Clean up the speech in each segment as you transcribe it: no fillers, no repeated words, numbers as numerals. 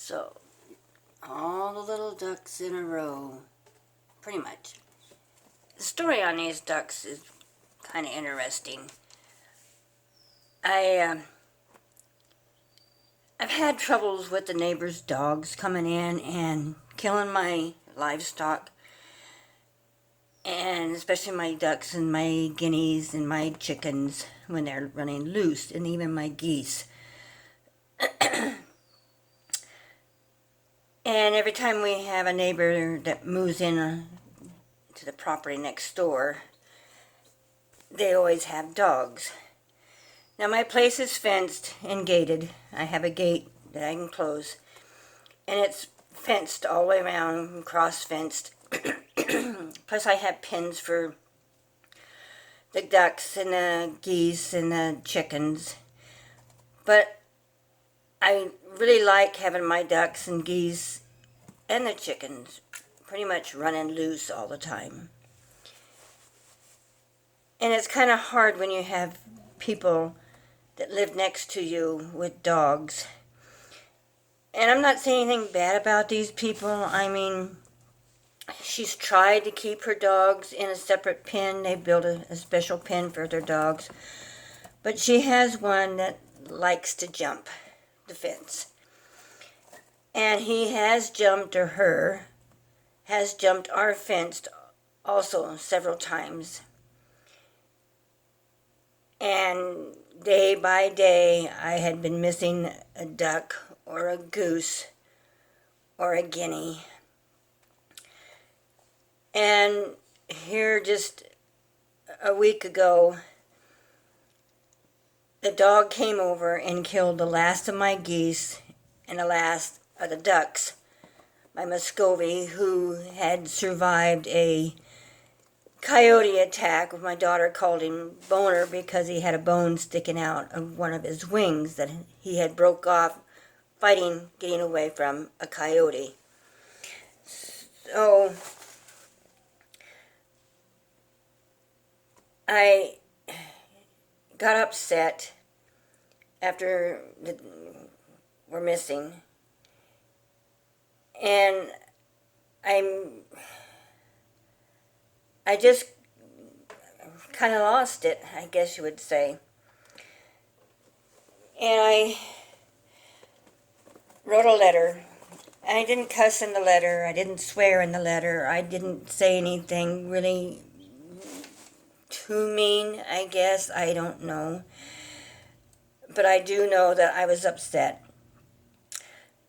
So, all the little ducks in a row, pretty much. The story on these ducks is kind of interesting. I've had troubles with the neighbors' dogs coming in and killing my livestock, and especially my ducks and my guineas and my chickens when they're running loose, and even my geese. And every time we have a neighbor that moves in to the property next door, they always have dogs. Now my place is fenced and gated. I have a gate that I can close, and it's fenced all the way around, cross-fenced. Plus I have pens for the ducks and the geese and the chickens. But I really like having my ducks and geese and the chickens pretty much running loose all the time. And it's kind of hard when you have people that live next to you with dogs. And I'm not saying anything bad about these people. I mean, she's tried to keep her dogs in a separate pen. They built a special pen for their dogs. But she has one that likes to jump the fence. And he has jumped, or her, has jumped our fence also several times. And day by day, I had been missing a duck or a goose or a guinea. And here just a week ago, the dog came over and killed the last of my geese and the last of the ducks. My Muscovy, who had survived a coyote attack. My daughter called him Boner because he had a bone sticking out of one of his wings that he had broke off fighting, getting away from a coyote. So I got upset after we're missing, and I just kind of lost it, I guess you would say. And I wrote a letter. And I didn't cuss in the letter. I didn't swear in the letter. I didn't say anything really too mean, I guess. I don't know. But I do know that I was upset.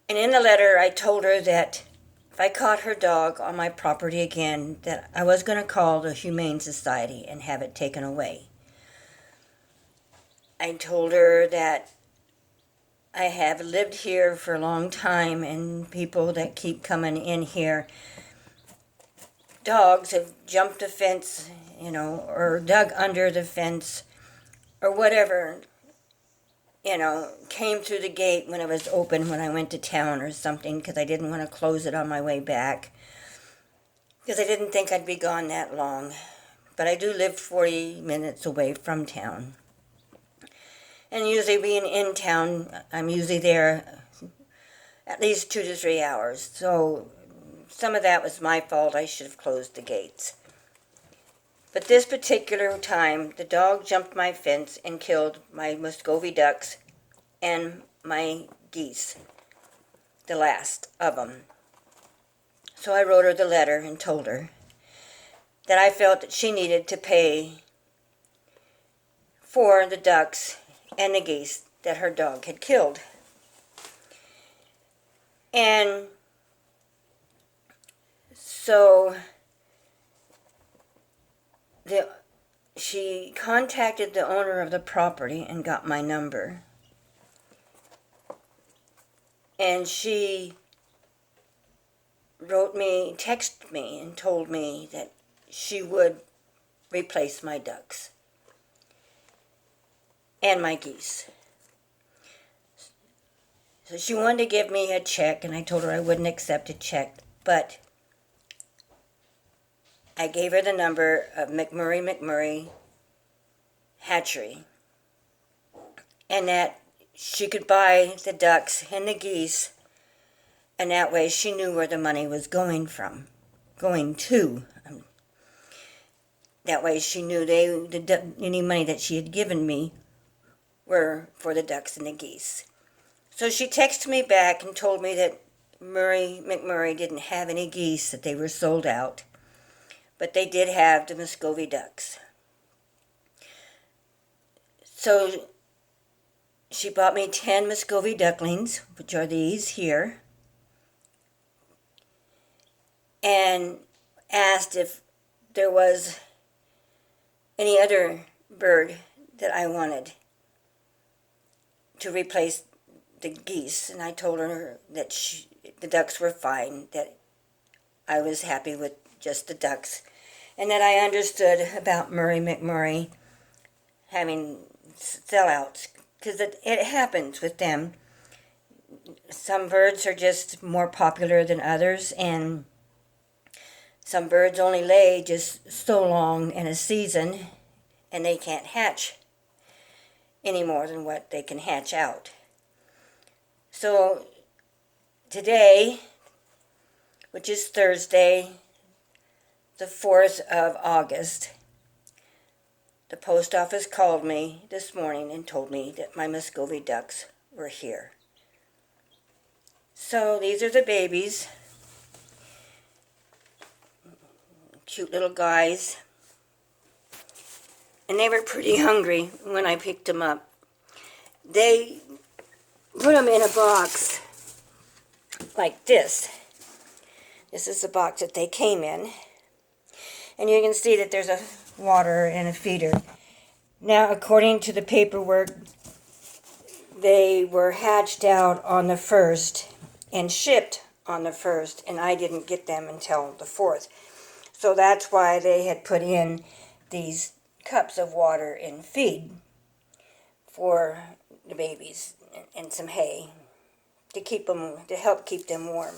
And in the letter, I told her that if I caught her dog on my property again, that I was going to call the Humane Society and have it taken away. I told her that I have lived here for a long time, and people that keep coming in here, dogs have jumped the fence, or dug under the fence, or whatever, came through the gate when it was open when I went to town or something, because I didn't want to close it on my way back, because I didn't think I'd be gone that long. But I do live 40 minutes away from town. And usually being in town, I'm usually there at least 2 to 3 hours. So some of that was my fault. I should have closed the gates. But this particular time, the dog jumped my fence and killed my Muscovy ducks and my geese, the last of them. So I wrote her the letter and told her that I felt that she needed to pay for the ducks and the geese that her dog had killed. And so she contacted the owner of the property and got my number. And she texted me and told me that she would replace my ducks and my geese. So she wanted to give me a check, and I told her I wouldn't accept a check, but I gave her the number of McMurray Hatchery, and that she could buy the ducks and the geese And that way she knew where the money was going to. That way she knew any money that she had given me were for the ducks and the geese. So she texted me back and told me that Murray McMurray didn't have any geese, that they were sold out, but they did have the Muscovy ducks. So she bought me 10 Muscovy ducklings, which are these here, and asked if there was any other bird that I wanted to replace the geese. And I told her that the ducks were fine, that I was happy with just the ducks, and that I understood about Murray McMurray having sellouts, because it happens with them. Some birds are just more popular than others, and some birds only lay just so long in a season, and they can't hatch any more than what they can hatch out. So today, which is Thursday, the 4th of August, the post office called me this morning and told me that my Muscovy ducks were here. So these are the babies. Cute little guys. And they were pretty hungry when I picked them up. They put them in a box like this. This is the box that they came in. And you can see that there's a water and a feeder. Now, according to the paperwork, they were hatched out on the 1st and shipped on the 1st, and I didn't get them until the 4th. So that's why they had put in these cups of and feed for the babies and some hay to help keep them warm.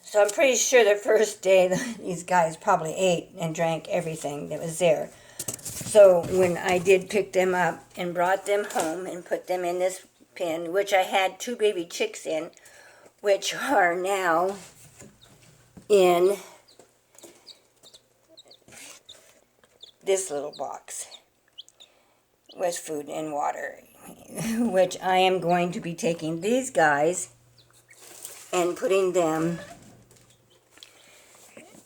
So I'm pretty sure the first day these guys probably ate and drank everything that was there. So when I did pick them up and brought them home and put them in this pen, which I had 2 baby chicks in, which are now in this little box with food and water, which I am going to be taking these guys and putting them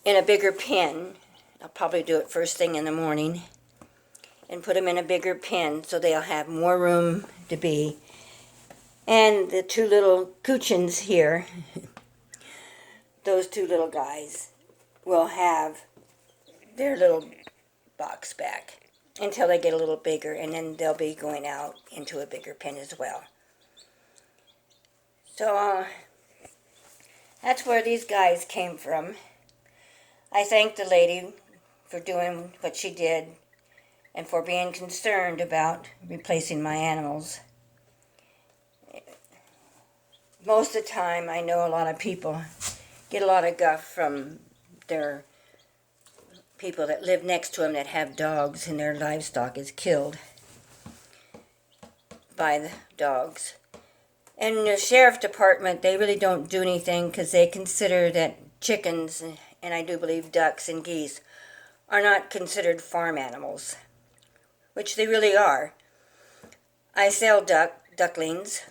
in a bigger pen. I'll probably do it first thing in the morning and put them in a bigger pen so they'll have more room to be. And the 2 little Kuchins here, those 2 little guys, will have their little box back until they get a little bigger, and then they'll be going out into a bigger pen as well. So that's where these guys came from. I thank the lady for doing what she did and for being concerned about replacing my animals. Most of the time, I know a lot of people get a lot of guff from their people that live next to them that have dogs and their livestock is killed by the dogs. And the sheriff department, they really don't do anything because they consider that chickens, and I do believe ducks and geese, are not considered farm animals, which they really are. I sell ducklings,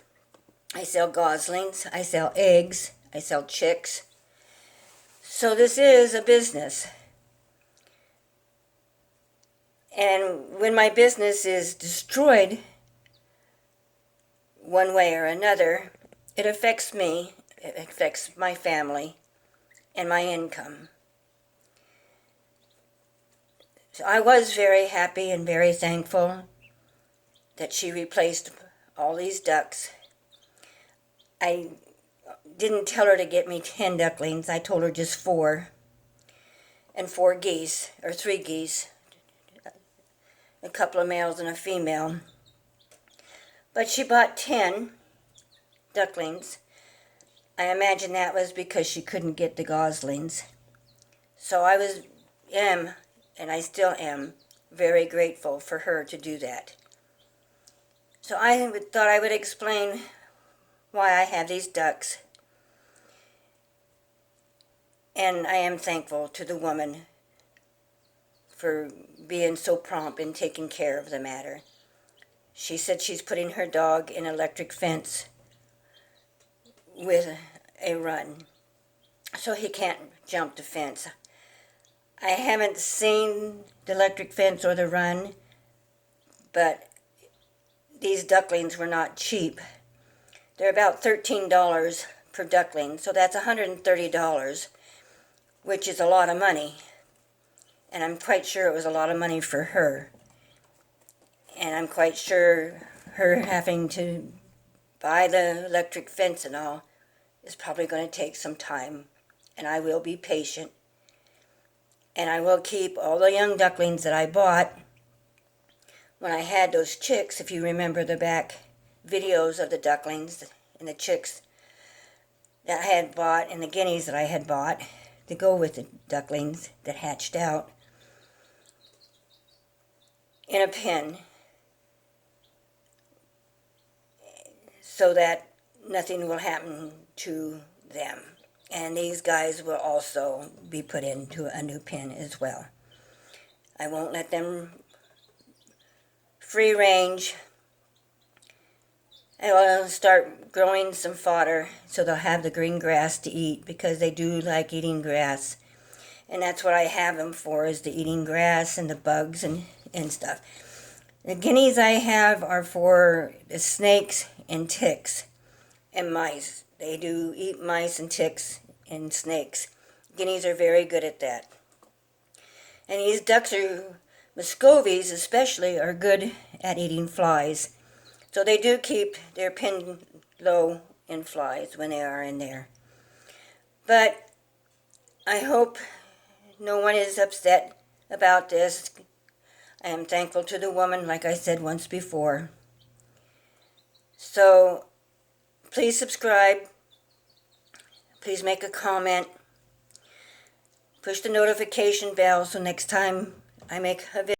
I sell goslings, I sell eggs, I sell chicks. So this is a business. And when my business is destroyed one way or another, it affects me, it affects my family, and my income. So I was very happy and very thankful that she replaced all these ducks. I didn't tell her to get me 10 ducklings. I told her just 4. And 4 geese, or 3 geese. A couple of males and a female. But she bought 10 ducklings. I imagine that was because she couldn't get the goslings. So I am, and I still am, very grateful for her to do that. So I thought I would explain why I have these ducks. And I am thankful to the woman for being so prompt in taking care of the matter. She said she's putting her dog in an electric fence with a run, so he can't jump the fence. I haven't seen the electric fence or the run, but these ducklings were not cheap. They're about $13 per duckling, so that's $130, which is a lot of money. And I'm quite sure it was a lot of money for her. And I'm quite sure her having to buy the electric fence and all is probably going to take some time. And I will be patient. And I will keep all the young ducklings that I bought when I had those chicks. If you remember the back videos of the ducklings and the chicks that I had bought and the guineas that I had bought to go with the ducklings that hatched out in a pen, so that nothing will happen to them. And these guys will also be put into a new pen as well. I won't let them free range. I will start growing some fodder so they'll have the green grass to eat, because they do like eating grass. And that's what I have them for, is the eating grass and the bugs and stuff. The guineas I have are for the snakes and ticks and mice. They do eat mice and ticks and snakes. Guineas are very good at that. And these ducks, Muscovies especially, are good at eating flies. So they do keep their pen low in flies when they are in there. But I hope no one is upset about this. I am thankful to the woman, like I said once before. So please subscribe. Please make a comment. Push the notification bell so next time I make a video,